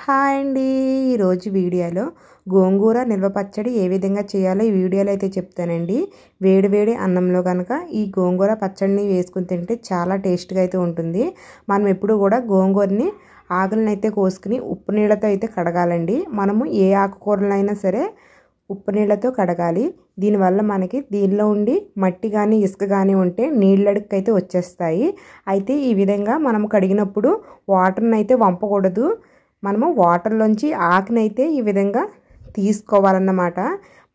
Hi అండి. ఈరోజు వీడియోలో గోంగూర నిల్వ పచ్చడి ఏ విధంగా చేయాలో ఈ వీడియోలో అయితే చెప్తానండి. వేడి వేడి అన్నంలో కనుక ఈ గోంగూర పచ్చడిని వేసుకుని తింటే చాలా టేస్ట్గా అయితే ఉంటుంది. మనం ఎప్పుడు కూడా గోంగూరని ఆకులను అయితే కోసుకుని ఉప్పు నీళ్ళతో అయితే కడగాలండి. మనము ఏ ఆకుకూరలైనా సరే ఉప్పు నీళ్ళతో కడగాలి. దీనివల్ల మనకి దీనిలో ఉండి మట్టి కానీ ఇసుక కానీ ఉంటే నీళ్ళకి అయితే వచ్చేస్తాయి. అయితే ఈ విధంగా మనం కడిగినప్పుడు వాటర్ని అయితే వంపకూడదు. మనము వాటర్లోంచి ఆకునైతే ఈ విధంగా తీసుకోవాలన్నమాట.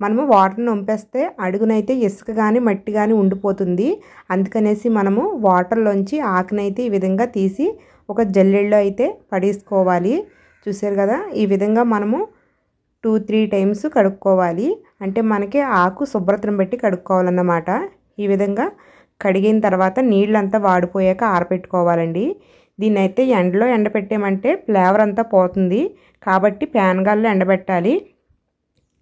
మనము వాటర్ని వంపేస్తే అడుగునైతే ఇసుక కానీ మట్టి కానీ ఉండిపోతుంది. అందుకనేసి మనము వాటర్లోంచి ఆకునైతే ఈ విధంగా తీసి ఒక జల్లెడలో అయితే పడేసుకోవాలి. చూసారు కదా, ఈ విధంగా మనము 2-3 టైమ్స్ కడుక్కోవాలి. అంటే మనకి ఆకు శుభ్రతను బట్టి కడుక్కోవాలన్నమాట. ఈ విధంగా కడిగిన తర్వాత నీళ్ళంతా వాడిపోయాక ఆరబెట్టుకోవాలండి. దీన్ని అయితే ఎండలో ఎండబెట్టామంటే ఫ్లేవర్ అంతా పోతుంది. కాబట్టి ప్యాన్ గాల్లో ఎండబెట్టాలి.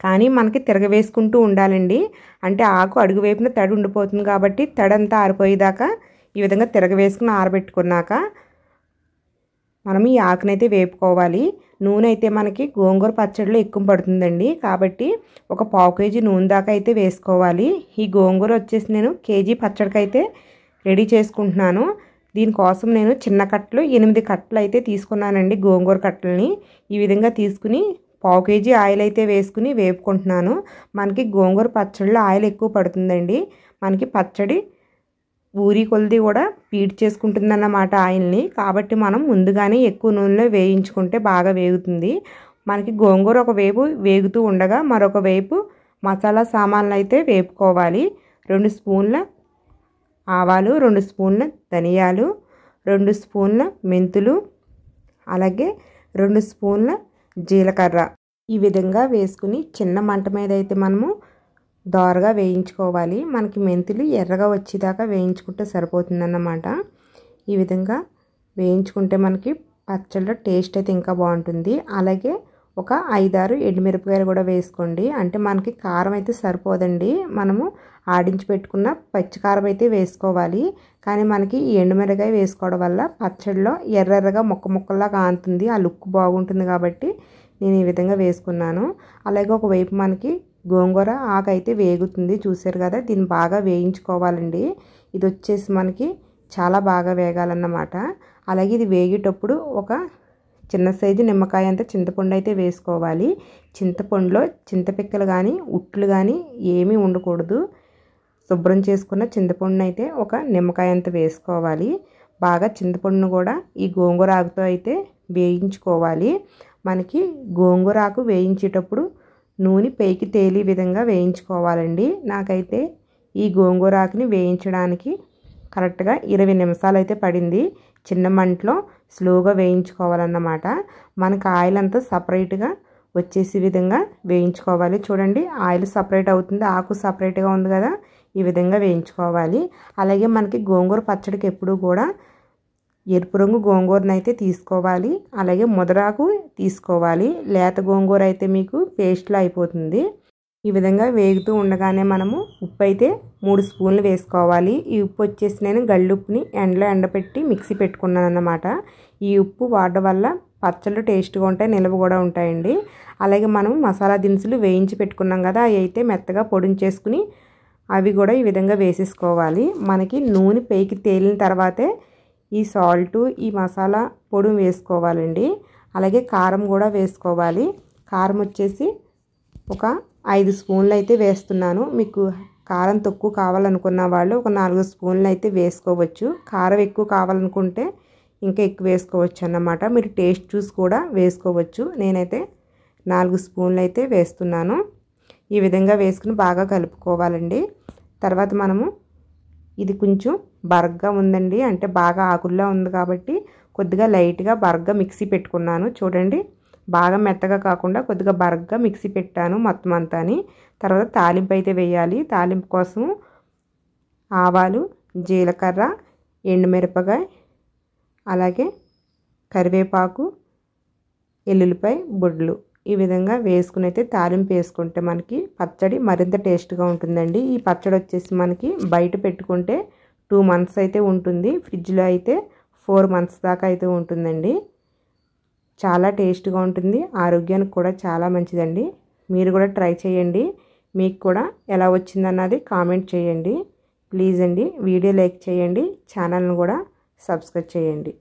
కానీ మనకి తిరగవేసుకుంటూ ఉండాలండి. అంటే ఆకు అడుగు వైపున తడి ఉండిపోతుంది కాబట్టి తడంతా ఆరిపోయేదాకా ఈ విధంగా తిరగవేసుకుని ఆరబెట్టుకున్నాక మనం ఈ ఆకునైతే వేపుకోవాలి. నూనె అయితే మనకి గోంగూర పచ్చడిలో ఎక్కువ పడుతుందండి. కాబట్టి ఒక 1/2 కేజీ నూనె దాకా అయితే వేసుకోవాలి. ఈ గోంగూర వచ్చేసి నేను కేజీ పచ్చడికి అయితే రెడీ చేసుకుంటున్నాను. దీనికోసం నేను చిన్న కట్టలు 8 కట్టలు అయితే తీసుకున్నానండి. గోంగూర కట్టలని ఈ విధంగా తీసుకుని 1/2 కేజీ ఆయిల్ అయితే వేసుకుని వేపుకుంటున్నాను. మనకి గోంగూర పచ్చడిలో ఆయిల్ ఎక్కువ పడుతుందండి. మనకి పచ్చడి ఊరి కొలది కూడా పీడ్ చేసుకుంటుందన్నమాట ఆయిల్ని. కాబట్టి మనం ముందుగానే ఎక్కువ నూనెలో వేయించుకుంటే బాగా వేగుతుంది. మనకి గోంగూర ఒకవైపు వేగుతూ ఉండగా మరొక వైపు మసాలా సామాన్లు అయితే వేపుకోవాలి. 2 స్పూన్ల ఆవాలు, 2 స్పూన్ల ధనియాలు, 2 స్పూన్ల మెంతులు, అలాగే 2 స్పూన్ల జీలకర్ర ఈ విధంగా వేసుకుని చిన్న మంట మీద అయితే మనము దోరగా వేయించుకోవాలి. మనకి మెంతులు ఎర్రగా వచ్చేదాకా వేయించుకుంటే సరిపోతుందన్నమాట. ఈ విధంగా వేయించుకుంటే మనకి పచ్చళ్ళలో టేస్ట్ అయితే ఇంకా బాగుంటుంది. అలాగే ఒక 5-6 ఎండుమిరపకాయలు కూడా వేసుకోండి. అంటే మనకి కారం అయితే సరిపోదండి. మనము ఆడించి పెట్టుకున్న పచ్చికారం అయితే వేసుకోవాలి. కానీ మనకి ఈ ఎండుమిరపకాయ వేసుకోవడం వల్ల పచ్చడిలో ఎర్రగా ముక్కలా కాంతుంది. ఆ లుక్ బాగుంటుంది కాబట్టి నేను ఈ విధంగా వేసుకున్నాను. అలాగే ఒకవైపు మనకి గోంగూర ఆకు అయితే వేగుతుంది. చూసారు కదా, దీన్ని బాగా వేయించుకోవాలండి. ఇది వచ్చేసి మనకి చాలా బాగా వేగాలన్నమాట. అలాగే ఇది వేగేటప్పుడు ఒక చిన్న సైజు నిమ్మకాయ అంత చింతపండు అయితే వేసుకోవాలి. చింతపండులో చింతపిక్కలు కానీ ఉట్లు కానీ ఏమీ ఉండకూడదు. శుభ్రం చేసుకున్న చింతపండును అయితే ఒక నిమ్మకాయ అంత వేసుకోవాలి. బాగా చింతపండును కూడా ఈ గోంగూర ఆకుతో అయితే వేయించుకోవాలి. మనకి గోంగూర ఆకు వేయించేటప్పుడు నూనె పైకి తేలి విధంగా వేయించుకోవాలండి. నాకైతే ఈ గోంగూర ఆకుని వేయించడానికి కరెక్ట్గా 20 నిమిషాలు అయితే పడింది. చిన్న మంటలో స్లోగా వేయించుకోవాలన్నమాట. మనకి ఆయిల్ అంతా సపరేట్గా వచ్చేసి విధంగా వేయించుకోవాలి. చూడండి, ఆయిల్ సపరేట్ అవుతుంది, ఆకు సపరేట్గా ఉంది కదా, ఈ విధంగా వేయించుకోవాలి. అలాగే మనకి గోంగూర పచ్చడికి ఎప్పుడు కూడా ఎరుపు రంగు గోంగూరను అయితే తీసుకోవాలి. అలాగే ముదరాకు తీసుకోవాలి. లేత గోంగూర అయితే మీకు పేస్ట్లో అయిపోతుంది. ఈ విధంగా వేగుతూ ఉండగానే మనము ఉప్పు అయితే 3 స్పూన్లు వేసుకోవాలి. ఈ ఉప్పు వచ్చేసి నేను గళ్ళుప్పుని ఎండలో ఎండపెట్టి మిక్సీ పెట్టుకున్నాను అన్నమాట. ఈ ఉప్పు వాడడం వల్ల పచ్చళ్ళు టేస్ట్గా ఉంటాయి, నిల్వ కూడా ఉంటాయండి. అలాగే మనం మసాలా దినుసులు వేయించి పెట్టుకున్నాం కదా, అవి అయితే మెత్తగా పొడించేసుకుని అవి కూడా ఈ విధంగా వేసేసుకోవాలి. మనకి నూనె పైకి తేలిన తర్వాతే ఈ సాల్టు ఈ మసాలా పొడి వేసుకోవాలండి. అలాగే కారం కూడా వేసుకోవాలి. కారం వచ్చేసి ఒక 5 స్పూన్లు అయితే వేస్తున్నాను. మీకు కారం తక్కువ కావాలనుకున్న వాళ్ళు ఒక 4 స్పూన్లు అయితే వేసుకోవచ్చు. కారం ఎక్కువ కావాలనుకుంటే ఇంకా ఎక్కువ వేసుకోవచ్చు అన్నమాట. మీరు టేస్ట్ చూసి కూడా వేసుకోవచ్చు. నేనైతే 4 స్పూన్లు అయితే వేస్తున్నాను. ఈ విధంగా వేసుకుని బాగా కలుపుకోవాలండి. తర్వాత మనము ఇది కొంచెం బరగ్గా ఉందండి, అంటే బాగా ఆకుల్లో ఉంది కాబట్టి కొద్దిగా లైట్గా బరగ్గా మిక్సీ పెట్టుకున్నాను. చూడండి, బాగా మెత్తగా కాకుండా కొద్దిగా బరగ్గా మిక్సీ పెట్టాను మొత్తం అంతాని. తర్వాత తాలింపు అయితే వేయాలి. తాలింపు కోసం ఆవాలు, జీలకర్ర, ఎండుమిరపకాయ, అలాగే కరివేపాకు, ఎల్లుల్లిపాయ బొడ్లు ఈ విధంగా వేసుకుని అయితే తాలింపు వేసుకుంటే మనకి పచ్చడి మరింత టేస్ట్గా ఉంటుందండి. ఈ పచ్చడి వచ్చేసి మనకి బయట పెట్టుకుంటే 2 మంత్స్ అయితే ఉంటుంది. ఫ్రిడ్జ్లో అయితే 4 మంత్స్ దాకా అయితే ఉంటుందండి. చాలా టేస్ట్గా ఉంటుంది, ఆరోగ్యానికి కూడా చాలా మంచిదండి. మీరు కూడా ట్రై చేయండి. మీకు కూడా ఎలా వచ్చిందన్నది కామెంట్ చేయండి. ప్లీజ్ అండి వీడియో లైక్ చేయండి, ఛానల్ను కూడా సబ్స్క్రైబ్ చేయండి.